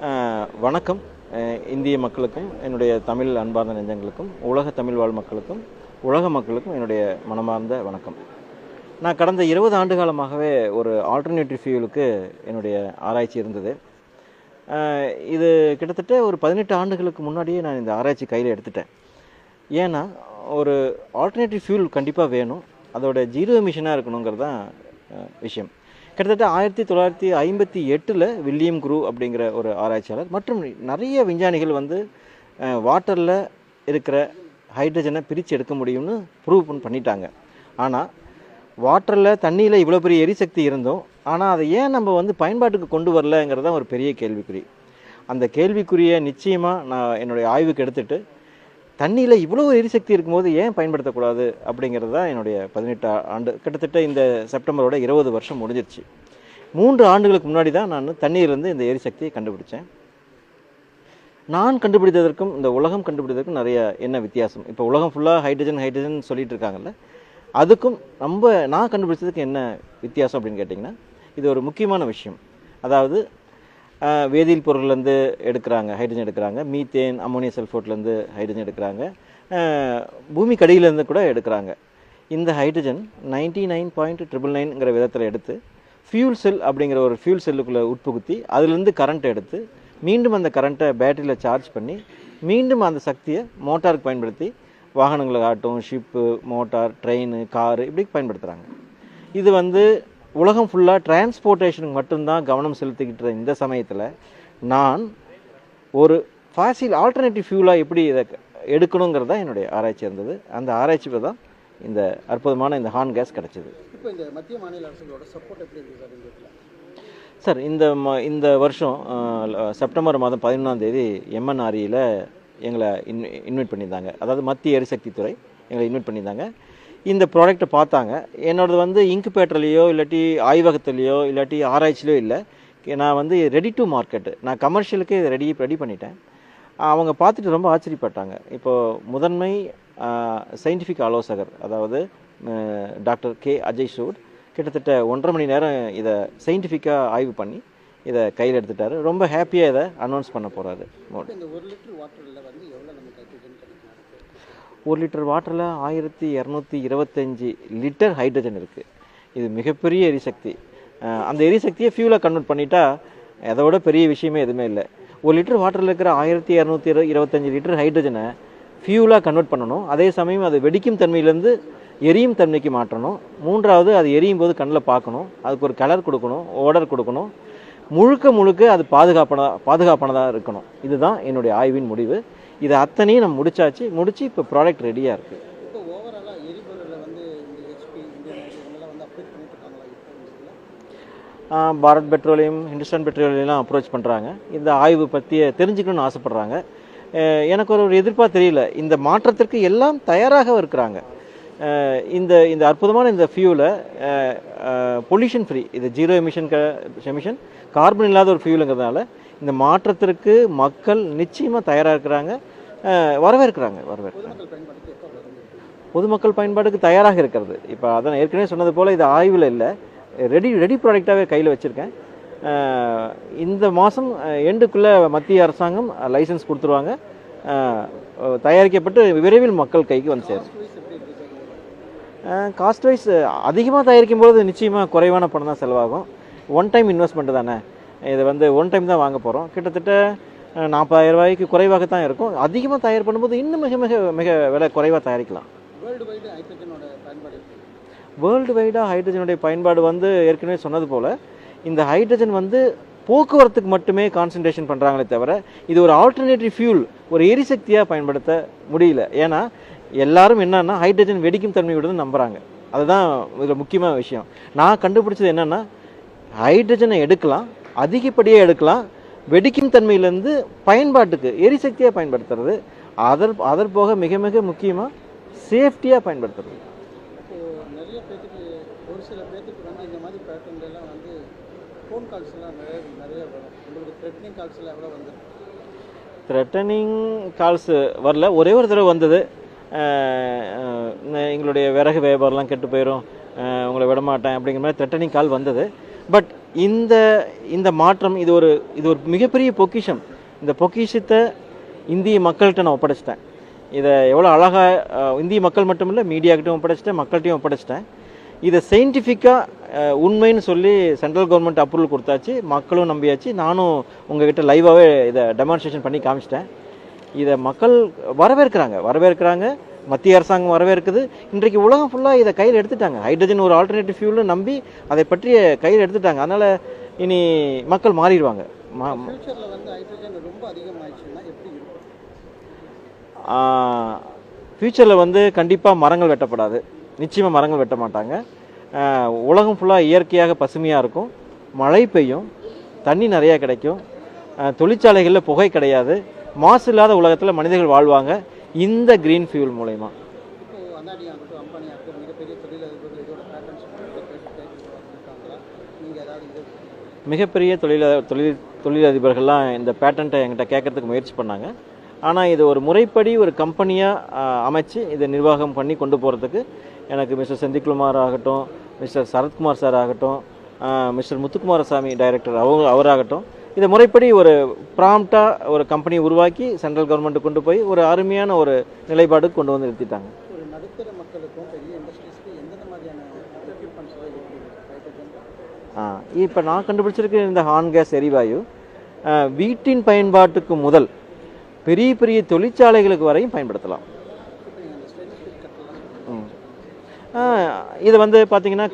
வணக்கம். இந்திய மக்களுக்கும் என்னுடைய தமிழ் அன்பார்ந்த நெஞ்சங்களுக்கும் உலக தமிழ் வாழ் மக்களுக்கும் உலக மக்களுக்கும் என்னுடைய மனமார்ந்த வணக்கம். நான் கடந்த 20 ஆண்டு காலமாகவே ஒரு ஆல்டர்னேட்டிவ் ஃபியூலுக்கு என்னுடைய ஆராய்ச்சி இருந்தது. இது கிட்டத்தட்ட ஒரு 18 ஆண்டுகளுக்கு முன்னாடியே நான் இந்த ஆராய்ச்சி கையில் எடுத்துட்டேன். ஏன்னா ஒரு ஆல்டர்னேட்டிவ் ஃபியூல் கண்டிப்பாக வேணும், அதோட ஜீரோ எமிஷனாக இருக்கணுங்கிறது தான் விஷயம். கிட்டத்தட்ட 1958 வில்லியம் குரூ அப்படிங்கிற ஒரு ஆராய்ச்சியாளர் மற்றும் நிறைய விஞ்ஞானிகள் வாட்டரில் இருக்கிற ஹைட்ரஜனை பிரித்து எடுக்க முடியும்னு ப்ரூவ் பண்ணிட்டாங்க. ஆனால் வாட்டரில் தண்ணியில் இவ்வளோ பெரிய எரிசக்தி இருந்தோம், ஆனால் அதை ஏன் நம்ம பயன்பாட்டுக்கு கொண்டு வரலங்கிறது தான் ஒரு பெரிய கேள்விக்குறி. அந்த கேள்விக்குறியை நிச்சயமாக நான் என்னுடைய ஆய்வுக்கு எடுத்துகிட்டு தண்ணியில் இவ்வளோ எரிசக்தி இருக்கும்போது ஏன் பயன்படுத்தக்கூடாது அப்படிங்கிறது தான் என்னுடைய 18 ஆண்டு. கிட்டத்தட்ட இந்த செப்டம்பரோட 20 வருஷம் முடிஞ்சிருச்சு. 3 ஆண்டுகளுக்கு முன்னாடி தான் நான் தண்ணீர்லேருந்து இந்த எரிசக்தியை கண்டுபிடிச்சேன். நான் கண்டுபிடித்ததற்கும் இந்த உலகம் கண்டுபிடித்ததற்கும் நிறைய என்ன வித்தியாசம்? இப்போ உலகம் ஃபுல்லாக ஹைட்ரஜன் சொல்லிட்டு இருக்காங்கல்ல, அதுக்கும் நான் கண்டுபிடிச்சதுக்கு என்ன வித்தியாசம் அப்படின்னு கேட்டிங்கன்னா, இது ஒரு முக்கியமான விஷயம். அதாவது வேதியியல் பொருள்லேருந்து ஹைட்ரஜன் எடுக்கிறாங்க, மீத்தேன் அம்மோனியா சல்ஃபேட்லேருந்து ஹைட்ரஜன் எடுக்கிறாங்க, பூமிக்கு அடியிலேருந்து கூட எடுக்கிறாங்க. இந்த ஹைட்ரஜன் 99.999ங்கிற விதத்தில் எடுத்து ஃபியூல் செல் அப்படிங்கிற ஒரு ஃபியூல் செல்லுக்குள்ளே உட்புகுத்தி அதிலிருந்து கரண்ட் எடுத்து மீண்டும் அந்த கரண்ட்டை பேட்டரியில் சார்ஜ் பண்ணி மீண்டும் அந்த சக்தியை மோட்டாருக்கு பயன்படுத்தி வாகனங்களை ஆட்டும், ஷிப்பு, மோட்டார், ட்ரெயின், காரு இப்படி பயன்படுத்துகிறாங்க. இது உலகம் ஃபுல்லாக டிரான்ஸ்போர்ட்டேஷனுக்கு மட்டும்தான் கவனம் செலுத்திக்கிட்டு இந்த சமயத்தில் நான் ஒரு ஃபாசில் ஆல்டர்னேட்டிவ் ஃபியூலாக எப்படி இதை எடுக்கணுங்கிறதா என்னுடைய ஆராய்ச்சி இருந்தது. அந்த ஆராய்ச்சி தான் இந்த அற்புதமான இந்த ஹார்ன் கேஸ் கிடச்சிது. இப்போ இந்த மத்திய மாநில அரசுகளோட சப்போர்ட் எப்படி இருக்குது சார்? இந்த வருஷம் செப்டம்பர் மாதம் 11ஆம் தேதி MNREயில் எங்களை இன்வைட் பண்ணியிருந்தாங்க. அதாவது மத்திய எரிசக்தி துறை எங்களை இன்வைட் பண்ணியிருந்தாங்க. இந்த ப்ராடக்டை பார்த்தாங்க. என்னோடது இன்குபேட்டர்லேயோ இல்லாட்டி ஆய்வகத்துலேயோ இல்லாட்டி ஆராய்ச்சிலையோ இல்லை. நான் ரெடி டு மார்க்கெட்டு, நான் கமர்ஷியலுக்கு இதை ரெடி பண்ணிட்டேன். அவங்க பார்த்துட்டு ரொம்ப ஆச்சரியப்பட்டாங்க. இப்போது முதன்மை சயின்டிஃபிக் ஆலோசகர் அதாவது டாக்டர் K. அஜய் சூட் கிட்டத்தட்ட 1.5 மணி நேரம் இதை சயின்டிஃபிக்காக ஆய்வு பண்ணி இதை கையில் எடுத்துட்டாரு. ரொம்ப ஹாப்பியாக இதை அனௌன்ஸ் பண்ண போகிறாரு. 1 லிட்டர் வாட்டரில் 1225 லிட்டர் ஹைட்ரஜன் இருக்குது. இது மிகப்பெரிய எரிசக்தி. அந்த எரிசக்தியை ஃபியூலாக கன்வெர்ட் பண்ணிட்டா அதோட பெரிய விஷயமே எதுவுமே இல்லை. 1 லிட்டர் வாட்டரில் இருக்கிற 1225 லிட்டர் ஹைட்ரஜனை ஃபியூலாக கன்வெர்ட் பண்ணணும். அதே சமயம் அது வெடிக்கும் தன்மையிலேருந்து எரியும் தன்மைக்கு மாற்றணும். 3வது அது எரியும் போது கண்ணில் பார்க்கணும், அதுக்கு ஒரு கலர் கொடுக்கணும், ஓடர் கொடுக்கணும். முழுக்க அது பாதுகாப்பானதாக இருக்கணும். இதுதான் என்னுடைய ஆய்வின் முடிவு. இது அத்தனையும் நம்ம முடிச்சு இப்போ ப்ராடக்ட் ரெடியாக இருக்குது. பாரத் பெட்ரோலியம், ஹிந்துஸ்தான் பெட்ரோலியம்லாம் அப்ரோச் பண்ணுறாங்க. இந்த ஆய்வு பற்றி தெரிஞ்சுக்கணும்னு ஆசைப்பட்றாங்க. எனக்கு ஒரு எதிர்ப்பாக தெரியல. இந்த மாற்றத்திற்கு எல்லாம் தயாராக இருக்கிறாங்க. இந்த அற்புதமான இந்த ஃபியூலை பொல்யூஷன் ஃப்ரீ, இது ஜீரோ எமிஷன் கார்பன் இல்லாத ஒரு ஃபியூலுங்கிறதுனால இந்த மாற்றத்திற்கு மக்கள் நிச்சயமாக தயாராக இருக்கிறாங்க, வரவேற்கிறாங்க. பொதுமக்கள் பயன்பாட்டுக்கு தயாராக இருக்கிறது. இப்போ அதான் ஏற்கனவே சொன்னது போல் இது ஆய்வில் இல்லை, ரெடி ப்ராடக்டாகவே கையில் வச்சுருக்கேன். இந்த மாதம் எண்டுக்குள்ளே மத்திய அரசாங்கம் லைசன்ஸ் கொடுத்துருவாங்க. தயாரிக்கப்பட்டு விரைவில் மக்கள் கைக்கு சேரும். காஸ்ட் வைஸ் அதிகமாக தயாரிக்கும் போது நிச்சயமாக குறைவான பணம் தான் செலவாகும். ஒன் டைம் இன்வெஸ்ட்மெண்ட் தானே, இது ஒன் டைம் தான் வாங்க போகிறோம். கிட்டத்தட்ட 40,000 ரூபாய்க்கு குறைவாக தான் இருக்கும். அதிகமாக தயார் பண்ணும்போது இன்னும் மிக மிக மிக விலை குறைவாக தயாரிக்கலாம். வேர்ல்டு வைடாக ஹைட்ரஜனுடைய பயன்பாடு ஏற்கனவே சொன்னது போல் இந்த ஹைட்ரஜன் போக்குவரத்துக்கு மட்டுமே கான்சன்ட்ரேஷன் பண்ணுறாங்களே தவிர இது ஒரு ஆல்டர்னேட்டிவ் ஃபியூல், ஒரு எரிசக்தியாக பயன்படுத்த முடியல. ஏன்னா எல்லாரும் என்னன்னா ஹைட்ரஜன் வெடிக்கும் தன்மையுடன் நம்புகிறாங்க. அதுதான் இதில் முக்கியமான விஷயம். நான் கண்டுபிடிச்சது என்னென்னா ஹைட்ரஜனை எடுக்கலாம், அதிகப்படியாக எடுக்கலாம், வெடிக்கும் தன்மையிலேருந்து பயன்பாட்டுக்கு எரிசக்தியாக பயன்படுத்துறது, அதற்போக மிக மிக முக்கியமாக சேஃப்டியாக பயன்படுத்துறது. நிறைய பேருக்கு ஒரு சில பேருக்கு இந்த மாதிரி பேட்டர்ன்லாம் ஃபோன் கால்ஸ்லாம் நிறைய வரும். உங்களுக்கு த்ரெட்னிங் கால்ஸ்லாம் எவ்வளோ வந்து? த்ரெட்டனிங் கால்ஸ் வரல, ஒரே ஒரு தடவை வந்தது. எங்களுடைய விறகு வியாபாரம்லாம் கெட்டு போயிடும், உங்களை விடமாட்டேன் அப்படிங்கிற மாதிரி த்ரெட்டனிங் கால் வந்தது. பட் இந்த இந்த மாற்றம் இது ஒரு மிகப்பெரிய பொக்கிஷம். இந்த பொக்கிஷத்தை இந்திய மக்கள்கிட்ட நான் ஒப்படைச்சிட்டேன். இதை எவ்வளோ அழகாக இந்திய மக்கள் மட்டும் இல்லை, மீடியாக்கிட்டையும் ஒப்படைச்சிட்டேன், மக்கள்கிட்டையும் ஒப்படைச்சிட்டேன். இதை சயின்டிஃபிக்காக உண்மைன்னு சொல்லி சென்ட்ரல் கவர்மெண்ட் அப்ரூவல் கொடுத்தாச்சு, மக்களும் நம்பியாச்சு. நானும் உங்ககிட்ட லைவாகவே இதை டெமான்ஸ்ட்ரேஷன் பண்ணி காமிச்சிட்டேன். இதை மக்கள் வரவேற்கிறாங்க, மத்திய அரசாங்கம் வரவேற்குது. இன்றைக்கு உலகம் ஃபுல்லாக இதை கையில் எடுத்துட்டாங்க. ஹைட்ரஜன் ஒரு ஆல்டர்னேட்டிவ் ஃபியூல்னு நம்பி அதை பற்றிய கையில் எடுத்துட்டாங்க. அதனால் இனி மக்கள் மாறிடுவாங்க. ஃபியூச்சரில் வந்து ஹைட்ரஜன் ரொம்ப அதிகமாகிடுச்சுன்னா எப்படி இருக்கும்? ஃப்யூச்சரில் வந்து கண்டிப்பாக மரங்கள் வெட்டப்படாது, நிச்சயமாக மரங்கள் வெட்ட மாட்டாங்க. உலகம் ஃபுல்லாக இயற்கையாக பசுமையாக இருக்கும், மழை பெய்யும், தண்ணி நிறையா கிடைக்கும், தொழிற்சாலைகளில் புகை கிடையாது, மாசு இல்லாத உலகத்தில் மனிதர்கள் வாழ்வாங்க இந்த கிரீன் ஃபியூல் மூலயமா. இப்போது அதானி ஆகட்டும், அம்பானி ஆகட்டும், மிகப்பெரிய தொழிலதிபர்கள் இதோட பேட்டர்ன்ஸ் இருக்காங்களா? நீங்கள் ஏதாவது இது மிகப்பெரிய தொழிலதிபர்கள்லாம் இந்த பேட்டன்ட்டை என்கிட்ட கேட்கறதுக்கு முயற்சி பண்ணாங்க. ஆனால் இது ஒரு முறைப்படி ஒரு கம்பெனியாக அமைச்சு இதை நிர்வாகம் பண்ணி கொண்டு போகிறதுக்கு எனக்கு மிஸ்டர் செந்தில்குமார் ஆகட்டும், மிஸ்டர் சரத்குமார் சார் ஆகட்டும், மிஸ்டர் முத்துக்குமாரசாமி டைரக்டர் அவராகட்டும், இதை முறைப்படி ஒரு ப்ராம்ப்டாக ஒரு கம்பெனியை உருவாக்கி சென்ட்ரல் கவர்மெண்ட்டு கொண்டு போய் ஒரு அருமையான ஒரு நிலைப்பாடுக்கு கொண்டு வந்து நிறுத்திட்டாங்க. ஒரு நடுத்தர மக்களுக்கும் பெரிய இண்டஸ்ட்ரீஸ்க்கு எந்தெந்த மாதிரியான எக்யூப்மெண்ட்ஸ் ஹைட்ரஜன்? இப்போ நான் கண்டுபிடிச்சிருக்க இந்த ஹார்ன் கேஸ் எரிவாயு வீட்டின் பாட்டுக்கு முதல் பெரிய பெரிய தொழிற்சாலைகளுக்கு வரையும் பயன்படுத்தலாம். இதை வந்து பார்த்தீங்கன்னா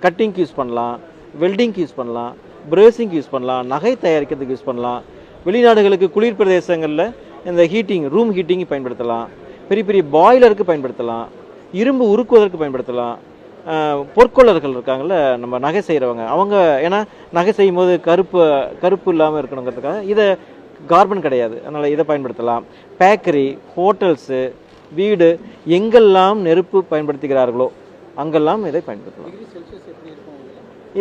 கட்டிங்க்கு யூஸ் பண்ணலாம், வெல்டிங்க்கு யூஸ் பண்ணலாம், பிரேசிங்க்கு யூஸ் பண்ணலாம், நகை தயாரிக்கிறதுக்கு யூஸ் பண்ணலாம், வெளிநாடுகளுக்கு குளிர் பிரதேசங்களில் இந்த ரூம் ஹீட்டிங்கு பயன்படுத்தலாம், பெரிய பெரிய பாய்லருக்கு பயன்படுத்தலாம், இரும்பு உருக்குவதற்கு பயன்படுத்தலாம். பொற்கொள்ளர்கள் இருக்காங்கள்ல, நம்ம நகை செய்கிறவங்க, அவங்க ஏன்னா நகை செய்யும் போது கருப்பு இல்லாமல் இருக்கணுங்கிறதுக்காக இதை கார்பன் கிடையாது, அதனால் இதை பயன்படுத்தலாம். பேக்கரி, ஹோட்டல்ஸு, வீடு எங்கெல்லாம் நெருப்பு பயன்படுத்துகிறார்களோ அங்கெல்லாம் இதை பயன்படுத்தலாம்.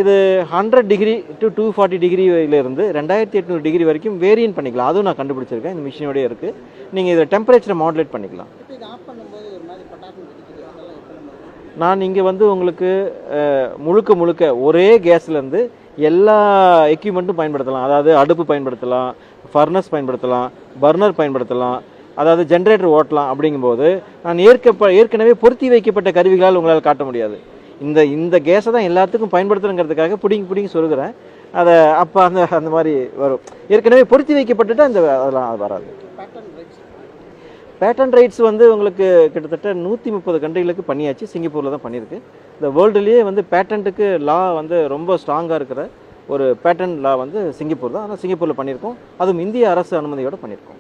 இது 100 டிகிரி டு 240 டிகிரியிலிருந்து 2800 டிகிரி வரைக்கும் வேரியன்ட் பண்ணிக்கலாம். அதுவும் நான் கண்டுபிடிச்சிருக்கேன், இந்த மிஷினோடய இருக்குது. நீங்கள் இதில் டெம்பரேச்சரை மாடுலேட் பண்ணிக்கலாம். நான் இங்கே வந்து உங்களுக்கு முழுக்க ஒரே கேஸ்லேருந்து எல்லா எக்யூப்மெண்ட்டும் பயன்படுத்தலாம். அதாவது அடுப்பு பயன்படுத்தலாம், ஃபர்னஸ் பயன்படுத்தலாம், பர்னர் பயன்படுத்தலாம், அதாவது ஜென்ரேட்டர் ஓட்டலாம். அப்படிங்கும்போது நான் ஏற்கனவே பொருத்தி வைக்கப்பட்ட கருவிகளால் உங்களால் காட்ட முடியாது. இந்த கேஸை தான் எல்லாத்துக்கும் பயன்படுத்துறங்கிறதுக்காக பிடிங்கி சொல்கிறேன். அதை அப்போ அந்த மாதிரி வரும். ஏற்கனவே பொருத்தி வைக்கப்பட்டுட்டா அதெல்லாம் அது வராது. பேட்டன் ரைட்ஸ் வந்து உங்களுக்கு கிட்டத்தட்ட 130 கண்ட்ரிகளுக்கு பண்ணியாச்சு. சிங்கப்பூரில் தான் பண்ணியிருக்கு. இந்த வேர்ல்டுலேயே வந்து பேட்டன்ட்டுக்கு லா வந்து ரொம்ப ஸ்ட்ராங்காக இருக்கிற ஒரு பேட்டன் லா வந்து சிங்கப்பூர் தான். ஆனால் சிங்கப்பூரில் பண்ணியிருக்கோம், அதுவும் இந்திய அரசு அனுமதியோடு பண்ணியிருக்கோம்.